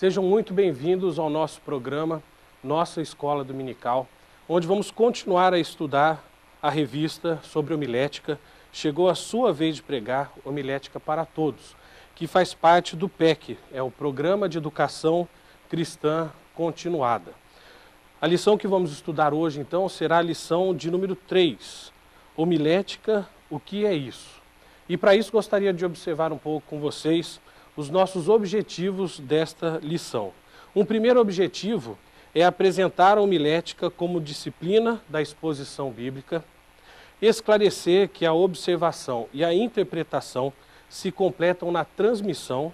Sejam muito bem-vindos ao nosso programa, Nossa Escola Dominical, onde vamos continuar a estudar a revista sobre homilética. Chegou a sua vez de pregar Homilética para Todos, que faz parte do PEC, é o Programa de Educação Cristã Continuada. A lição que vamos estudar hoje, então, será a lição de número 3, Homilética, o que é isso? E para isso gostaria de observar um pouco com vocês os nossos objetivos desta lição. Um primeiro objetivo é apresentar a homilética como disciplina da exposição bíblica, esclarecer que a observação e a interpretação se completam na transmissão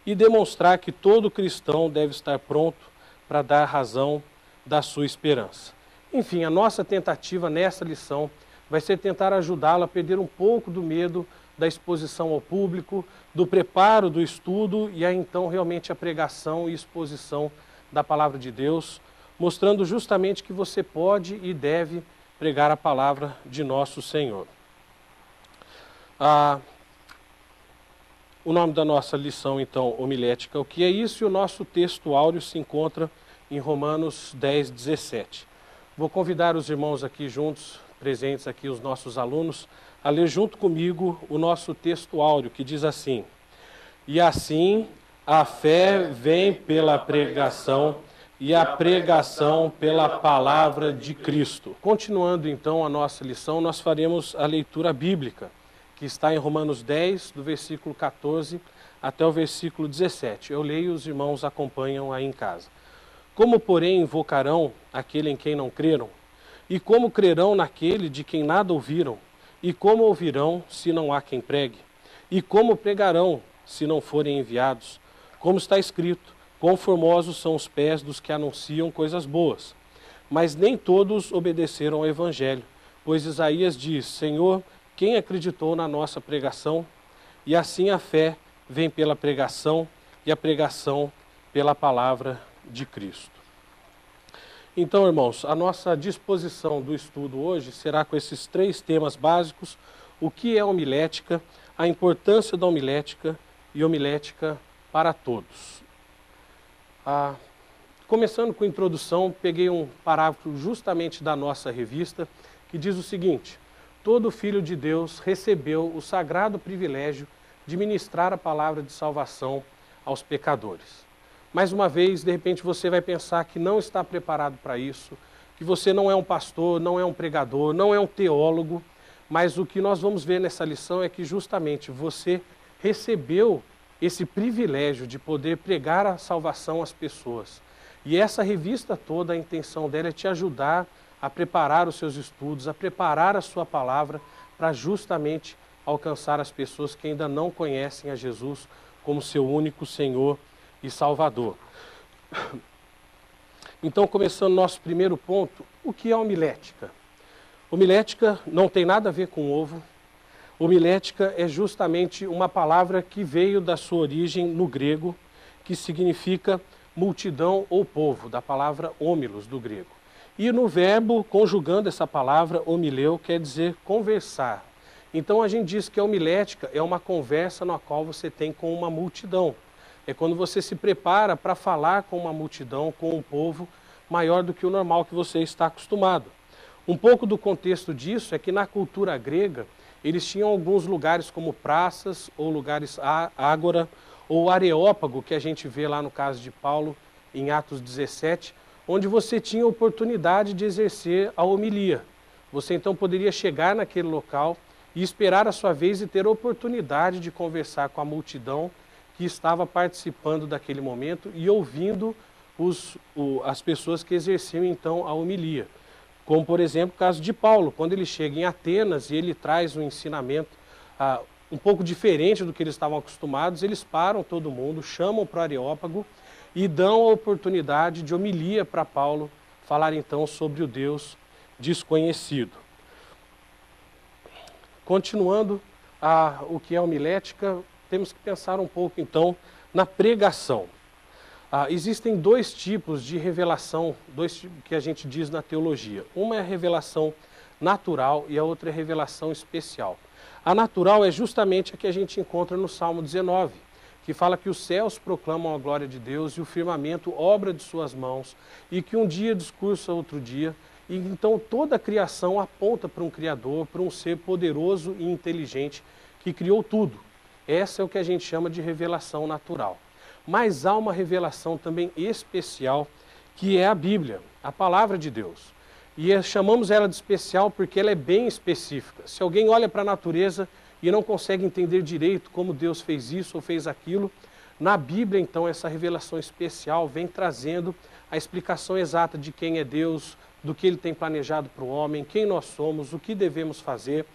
e demonstrar que todo cristão deve estar pronto para dar razão da sua esperança. Enfim, a nossa tentativa nessa lição vai ser tentar ajudá-lo a perder um pouco do medo da exposição ao público, do preparo do estudo e aí então realmente a pregação e exposição da palavra de Deus, mostrando justamente que você pode e deve pregar a palavra de nosso Senhor. O nome da nossa lição, então, homilética, o que é isso? E o nosso texto áureo se encontra em Romanos 10, 17. Vou convidar os irmãos aqui juntos, presentes aqui, os nossos alunos, a ler junto comigo o nosso texto áureo, que diz assim: E assim a fé vem pela pregação, e a pregação pela palavra de Cristo. Continuando então a nossa lição, nós faremos a leitura bíblica, que está em Romanos 10, do versículo 14 até o versículo 17. Eu leio e os irmãos acompanham aí em casa. Como, porém, invocarão aquele em quem não creram? E como crerão naquele de quem nada ouviram? E como ouvirão se não há quem pregue? E como pregarão se não forem enviados? Como está escrito, quão formosos são os pés dos que anunciam coisas boas. Mas nem todos obedeceram ao evangelho, pois Isaías diz: Senhor, quem acreditou na nossa pregação? E assim a fé vem pela pregação, e a pregação pela palavra de Cristo. Então, irmãos, a nossa disposição do estudo hoje será com esses 3 temas básicos: o que é homilética, a importância da homilética e homilética para todos. Começando com a introdução, peguei um parágrafo justamente da nossa revista que diz o seguinte: todo filho de Deus recebeu o sagrado privilégio de ministrar a palavra de salvação aos pecadores. Mais uma vez, de repente, você vai pensar que não está preparado para isso, que você não é um pastor, não é um pregador, não é um teólogo, mas o que nós vamos ver nessa lição é que justamente você recebeu esse privilégio de poder pregar a salvação às pessoas. E essa revista toda, a intenção dela é te ajudar a preparar os seus estudos, a preparar a sua palavra para justamente alcançar as pessoas que ainda não conhecem a Jesus como seu único Senhor e Salvador. Então, começando nosso primeiro ponto, o que é homilética? Homilética não tem nada a ver com ovo. Homilética é justamente uma palavra que veio da sua origem no grego, que significa multidão ou povo, da palavra homilos do grego. E no verbo, conjugando essa palavra, homileu, quer dizer conversar. Então a gente diz que a homilética é uma conversa na qual você tem com uma multidão. É quando você se prepara para falar com uma multidão, com um povo maior do que o normal que você está acostumado. Um pouco do contexto disso é que na cultura grega, eles tinham alguns lugares como praças, ou lugares ágora, ou areópago, que a gente vê lá no caso de Paulo, em Atos 17, onde você tinha oportunidade de exercer a homilia. Você então poderia chegar naquele local e esperar a sua vez e ter a oportunidade de conversar com a multidão que estava participando daquele momento e ouvindo as pessoas que exerciam então a homilia. Como, por exemplo, o caso de Paulo, quando ele chega em Atenas e ele traz um ensinamento um pouco diferente do que eles estavam acostumados, eles param todo mundo, chamam para o Areópago e dão a oportunidade de homilia para Paulo falar então sobre o Deus desconhecido. Continuando o que é homilética, temos que pensar um pouco então na pregação. Existem 2 tipos de revelação, 2 tipos que a gente diz na teologia. Uma é a revelação natural e a outra é a revelação especial. A natural é justamente a que a gente encontra no Salmo 19, que fala que os céus proclamam a glória de Deus e o firmamento obra de suas mãos, e que um dia discursa outro dia, e então toda a criação aponta para um Criador, para um ser poderoso e inteligente que criou tudo. Essa é o que a gente chama de revelação natural. Mas há uma revelação também especial, que é a Bíblia, a palavra de Deus. E chamamos ela de especial porque ela é bem específica. Se alguém olha para a natureza e não consegue entender direito como Deus fez isso ou fez aquilo, na Bíblia, então, essa revelação especial vem trazendo a explicação exata de quem é Deus, do que Ele tem planejado para o homem, quem nós somos, o que devemos fazer.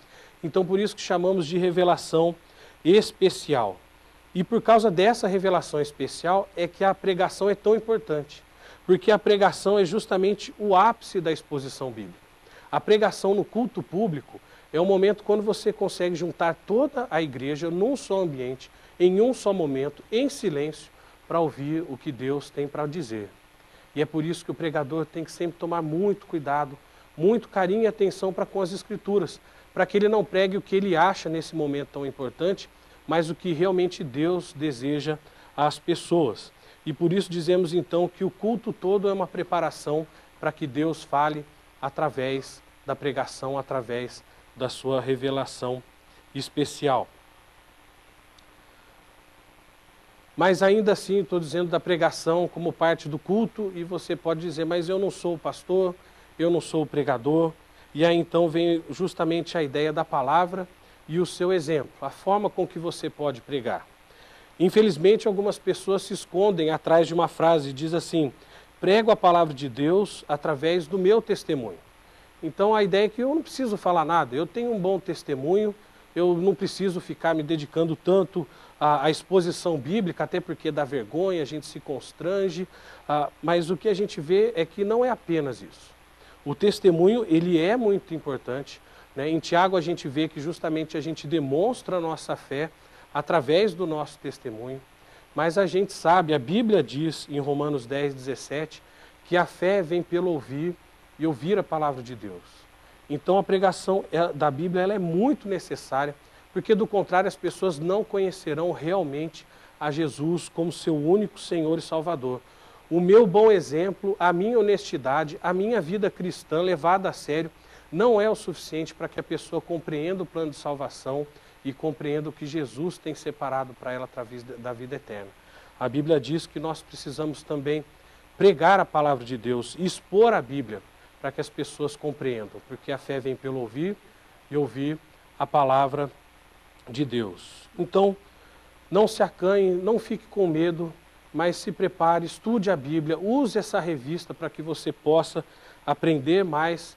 Então, por isso que chamamos de revelação especial. E por causa dessa revelação especial é que a pregação é tão importante, porque a pregação é justamente o ápice da exposição bíblica. A pregação no culto público é o momento quando você consegue juntar toda a igreja num só ambiente, em um só momento, em silêncio, para ouvir o que Deus tem para dizer. E é por isso que o pregador tem que sempre tomar muito cuidado, muito carinho e atenção para com as Escrituras, para que ele não pregue o que ele acha nesse momento tão importante, mas o que realmente Deus deseja às pessoas. E por isso dizemos então que o culto todo é uma preparação para que Deus fale através da pregação, através da sua revelação especial. Mas ainda assim, estou dizendo da pregação como parte do culto, e você pode dizer, mas eu não sou o pastor, eu não sou o pregador. E aí então vem justamente a ideia da palavra e o seu exemplo, a forma com que você pode pregar. Infelizmente, algumas pessoas se escondem atrás de uma frase, diz assim, prego a palavra de Deus através do meu testemunho. Então a ideia é que eu não preciso falar nada, eu tenho um bom testemunho, eu não preciso ficar me dedicando tanto à exposição bíblica, até porque dá vergonha, a gente se constrange, mas o que a gente vê é que não é apenas isso. O testemunho, ele é muito importante, né? Em Tiago a gente vê que justamente a gente demonstra a nossa fé através do nosso testemunho, mas a gente sabe, a Bíblia diz em Romanos 10:17, que a fé vem pelo ouvir e ouvir a palavra de Deus. Então a pregação da Bíblia ela é muito necessária, porque do contrário as pessoas não conhecerão realmente a Jesus como seu único Senhor e Salvador. O meu bom exemplo, a minha honestidade, a minha vida cristã levada a sério, não é o suficiente para que a pessoa compreenda o plano de salvação e compreenda o que Jesus tem separado para ela através da vida eterna. A Bíblia diz que nós precisamos também pregar a palavra de Deus, expor a Bíblia, para que as pessoas compreendam, porque a fé vem pelo ouvir e ouvir a palavra de Deus. Então, não se acanhe, não fique com medo, mas se prepare, estude a Bíblia, use essa revista para que você possa aprender mais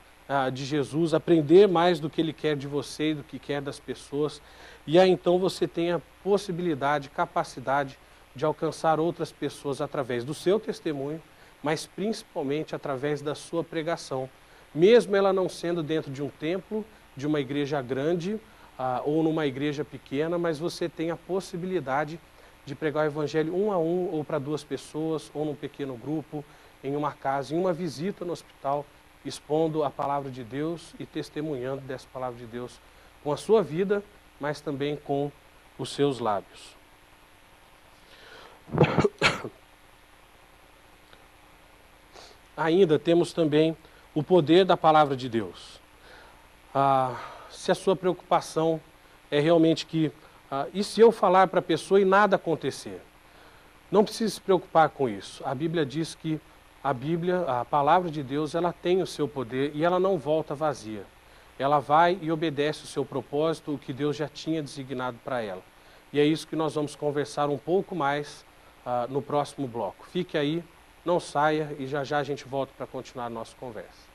de Jesus, aprender mais do que Ele quer de você e do que quer das pessoas, e aí então você tenha possibilidade, capacidade de alcançar outras pessoas através do seu testemunho, mas principalmente através da sua pregação, mesmo ela não sendo dentro de um templo, de uma igreja grande ou numa igreja pequena, mas você tem a possibilidade de pregar o evangelho um a um, ou para duas pessoas, ou num pequeno grupo, em uma casa, em uma visita no hospital, expondo a palavra de Deus e testemunhando dessa palavra de Deus com a sua vida, mas também com os seus lábios. Ainda temos também o poder da palavra de Deus. Se a sua preocupação é realmente que, e se eu falar para a pessoa e nada acontecer? Não precisa se preocupar com isso. A Bíblia diz que a palavra de Deus, ela tem o seu poder e ela não volta vazia. Ela vai e obedece o seu propósito, o que Deus já tinha designado para ela. E é isso que nós vamos conversar um pouco mais no próximo bloco. Fique aí, não saia e já já a gente volta para continuar a nossa conversa.